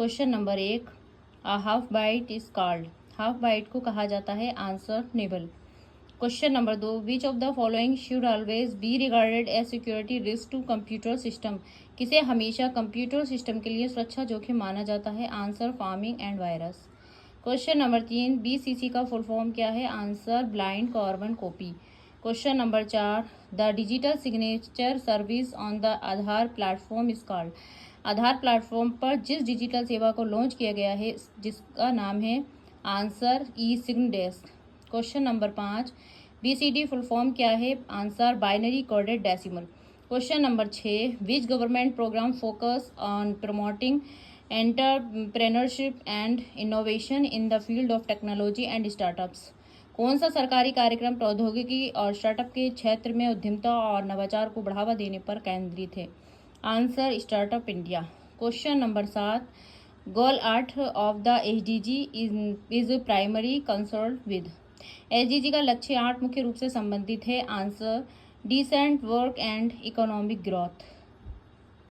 Question number 1, half byte is called. Half byte को कहा जाता है answer nibble. Question number 2, which of the following should always be regarded as security risk to computer system. किसे हमेशा computer system के लिए सुरक्षा जोखिम माना जाता है? Answer farming and virus. Question number 3, BCC का फुल फॉर्म क्या है? Answer blind carbon copy. Question number 4, the digital signature service on the Aadhaar platform is called. Aadhaar platform पर जिस डिजिटल सेवा को लॉन्च किया गया है जिसका नाम है? Answer e sign desk. Question number 5, BCD full form क्या है? Answer binary coded decimal. Question number 6, which government programme focus on promoting entrepreneurship and innovation in the field of technology and startups. कौन सा सरकारी कार्यक्रम प्रौद्योगिकी और startup के क्षेत्र में उद्यमिता और नवाचार को बढ़ावा देने पर केंद्रित है? Answer startup India. Question number 7, goal 8 of the SDG is primary concern with. SDG का लक्ष्य 8 मुख्य रूप से संबंधित है। Answer decent work and economic growth.